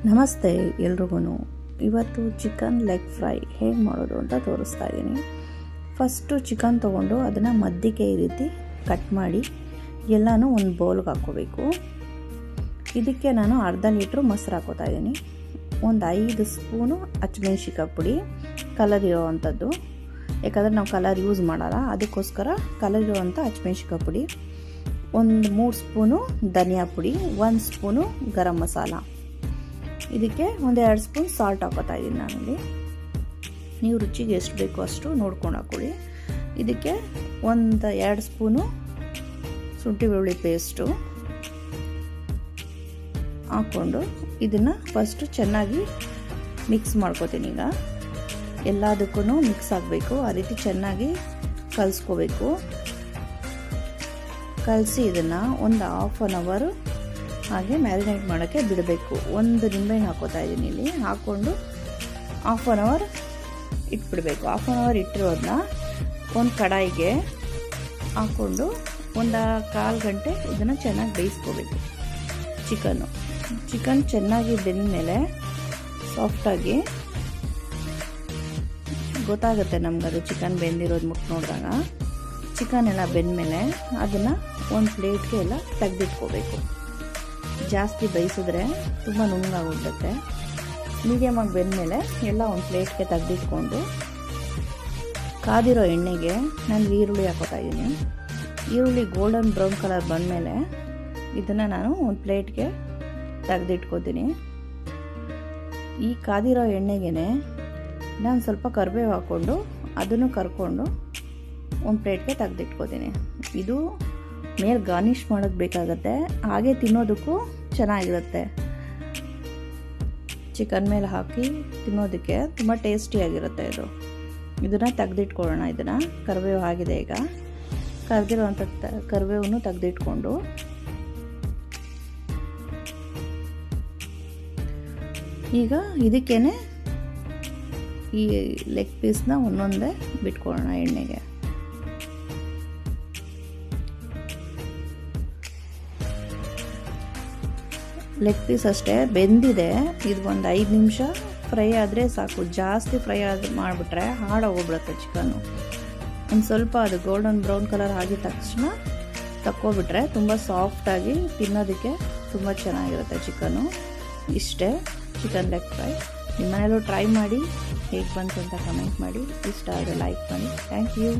ನಮಸ್ತೆ ಎಲ್ರಿಗೂ. ಇವತ್ತು ಚಿಕನ್ ಲೆಗ್ ಫ್ರೈ ಹೇಗೆ ಮಾಡೋದು ಅಂತ ತೋರಿಸ್ತಾ ಇದ್ದೀನಿ. ಫಸ್ಟು ಚಿಕನ್ ತೊಗೊಂಡು ಅದನ್ನು ಮಧ್ಯಕ್ಕೆ ಈ ರೀತಿ ಕಟ್ ಮಾಡಿ ಎಲ್ಲನೂ ಒಂದು ಬೌಲ್ಗೆ ಹಾಕ್ಕೋಬೇಕು. ಇದಕ್ಕೆ ನಾನು ಅರ್ಧ ಲೀಟ್ರು ಮೊಸರು ಹಾಕೋತಾ ಇದ್ದೀನಿ. ಒಂದು 5 ಸ್ಪೂನು ಹಸಿಮೆಣ್ಸಿಕಾಯಿ ಪುಡಿ, ಕಲರ್ ಇರೋವಂಥದ್ದು, ಯಾಕಂದರೆ ನಾವು ಕಲರ್ ಯೂಸ್ ಮಾಡಲ್ಲ, ಅದಕ್ಕೋಸ್ಕರ ಕಲರ್ ಇರೋವಂಥ ಹಸಿಮೆಣ್ಸಿಕಾಯಿ ಪುಡಿ, ಒಂದು 3 ಸ್ಪೂನು ಧನಿಯಾ ಪುಡಿ, 1 ಸ್ಪೂನು ಗರಂ ಮಸಾಲ, ಇದಕ್ಕೆ ಒಂದು 2 ಸ್ಪೂನ್ ಸಾಲ್ಟ್ ಹಾಕೋತಾ ಇದ್ದೀನಿ ನಾನಿಲ್ಲಿ. ನೀವು ರುಚಿಗೆ ಎಷ್ಟು ಬೇಕೋ ಅಷ್ಟು ನೋಡ್ಕೊಂಡು ಹಾಕ್ಕೊಳ್ಳಿ. ಇದಕ್ಕೆ ಒಂದು 2 ಸ್ಪೂನು ಶುಂಠಿ ಬೆಳ್ಳುಳ್ಳಿ ಪೇಸ್ಟು ಹಾಕ್ಕೊಂಡು ಇದನ್ನು ಫಸ್ಟು ಚೆನ್ನಾಗಿ ಮಿಕ್ಸ್ ಮಾಡ್ಕೋತೀನಿ. ಈಗ ಎಲ್ಲದಕ್ಕೂ ಮಿಕ್ಸ್ ಆಗಬೇಕು, ಆ ರೀತಿ ಚೆನ್ನಾಗಿ ಕಲಿಸ್ಕೋಬೇಕು. ಕಲಸಿ ಇದನ್ನು ಒಂದು ಹಾಫ್ ಆನ್ ಅವರ್ ಹಾಗೆ ಮ್ಯಾರಿನೇಟ್ ಮಾಡೋಕ್ಕೆ ಬಿಡಬೇಕು. ಒಂದು ನಿಂಬೆಹಣ್ಣು ಹಾಕೋತಾ ಇದ್ದೀನಿ ಇಲ್ಲಿ, ಹಾಕ್ಕೊಂಡು ಹಾಫ್ ಆನ್ ಅವರ್ ಇಟ್ಬಿಡಬೇಕು. ಹಾಫ್ ಆನ್ ಅವರ್ ಇಟ್ಟಿರೋದನ್ನ ಒಂದು ಕಡಾಯಿಗೆ ಹಾಕ್ಕೊಂಡು ಒಂದು 1/4 ಗಂಟೆ ಇದನ್ನು ಚೆನ್ನಾಗಿ ಬೇಯಿಸ್ಕೋಬೇಕು. ಚಿಕನ್ ಚೆನ್ನಾಗಿ ಬೆಂದ ಮೇಲೆ ಸಾಫ್ಟಾಗಿ ಗೊತ್ತಾಗುತ್ತೆ ನಮ್ಗೆ, ಅದು ಚಿಕನ್ ಬೆಂದಿರೋದು ಮುಟ್ಟು ನೋಡಿದಾಗ. ಚಿಕನ್ ಎಲ್ಲ ಬೆಂದಮೇಲೆ ಅದನ್ನು ಒಂದು ಪ್ಲೇಟ್ಗೆ ಎಲ್ಲ ತೆಗೆದಿಟ್ಕೋಬೇಕು. ಜಾಸ್ತಿ ಬೇಯಿಸಿದ್ರೆ ತುಂಬ ನುಣ್ಣಗಾಗ್ಬಿಡುತ್ತೆ. ಮೀಡಿಯಮಾಗಿ ಬೆಂದಮೇಲೆ ಎಲ್ಲ ಒಂದು ಪ್ಲೇಟ್ಗೆ ತೆಗೆದಿಟ್ಕೊಂಡು ಕಾದಿರೋ ಎಣ್ಣೆಗೆ ನಾನು ಈರುಳ್ಳಿ ಹಾಕೋತಾ ಇದ್ದೀನಿ. ಈರುಳ್ಳಿ ಗೋಲ್ಡನ್ ಬ್ರೌನ್ ಕಲರ್ ಬಂದಮೇಲೆ ಇದನ್ನು ನಾನು ಒಂದು ಪ್ಲೇಟ್ಗೆ ತೆಗೆದಿಟ್ಕೋತೀನಿ. ಈ ಕಾದಿರೋ ಎಣ್ಣೆಗೆ ನಾನು ಸ್ವಲ್ಪ ಕರಿಬೇವು ಹಾಕ್ಕೊಂಡು ಅದನ್ನು ಕರ್ಕೊಂಡು ಒಂದು ಪ್ಲೇಟ್ಗೆ ತೆಗೆದಿಟ್ಕೋತೀನಿ. ಇದು ಮೇಲೆ ಗಾರ್ನಿಷ್ ಮಾಡೋದು ಬೇಕಾಗತ್ತೆ, ಹಾಗೆ ತಿನ್ನೋದಕ್ಕೂ ಚೆನ್ನಾಗಿರುತ್ತೆ. ಚಿಕನ್ ಮೇಲೆ ಹಾಕಿ ತಿನ್ನೋದಕ್ಕೆ ತುಂಬ ಟೇಸ್ಟಿಯಾಗಿರುತ್ತೆ ಇದು. ಇದನ್ನು ತೆಗೆದಿಟ್ಕೊಳ್ಳೋಣ. ಇದನ್ನು ಕರಿಬೇವು ಆಗಿದೆ, ಈಗ ಕರೆದಿರೋವಂಥ ಕರಿಬೇವನ್ನು ತೆಗೆದಿಟ್ಕೊಂಡು ಈಗ ಇದಕ್ಕೇನೆ ಈ ಲೆಗ್ ಪೀಸ್ನ ಒಂದೊಂದೇ ಬಿಟ್ಕೊಳ್ಳೋಣ ಎಣ್ಣೆಗೆ. ಲೆಗ್ ಪೀಸ್ ಅಷ್ಟೇ ಬೆಂದಿದೆ. ಇದು ಒಂದು 5 ನಿಮಿಷ ಫ್ರೈ ಆದರೆ ಸಾಕು. ಜಾಸ್ತಿ ಫ್ರೈ ಮಾಡಿಬಿಟ್ರೆ ಹಾಳಾಗೋಗ್ಬಿಡುತ್ತೆ ಚಿಕನ್ನು. ಒಂದು ಸ್ವಲ್ಪ ಅದು ಗೋಲ್ಡನ್ ಬ್ರೌನ್ ಕಲರ್ ಆಗಿದ ತಕ್ಷಣ ತಕ್ಕೊಬಿಟ್ರೆ ತುಂಬ ಸಾಫ್ಟಾಗಿ ತಿನ್ನೋದಕ್ಕೆ ತುಂಬ ಚೆನ್ನಾಗಿರುತ್ತೆ ಚಿಕನ್ನು. ಇಷ್ಟೇ ಚಿಕನ್ ಲೆಗ್ ಫ್ರೈ. ನಿಮ್ಮನೆಯಲ್ಲೂ ಟ್ರೈ ಮಾಡಿ, ಹೇಗೆ ಬಂತು ಅಂತ ಕಮೆಂಟ್ ಮಾಡಿ. ಇಷ್ಟ ಆದರೆ ಲೈಕ್ ಮಾಡಿ. Thank you.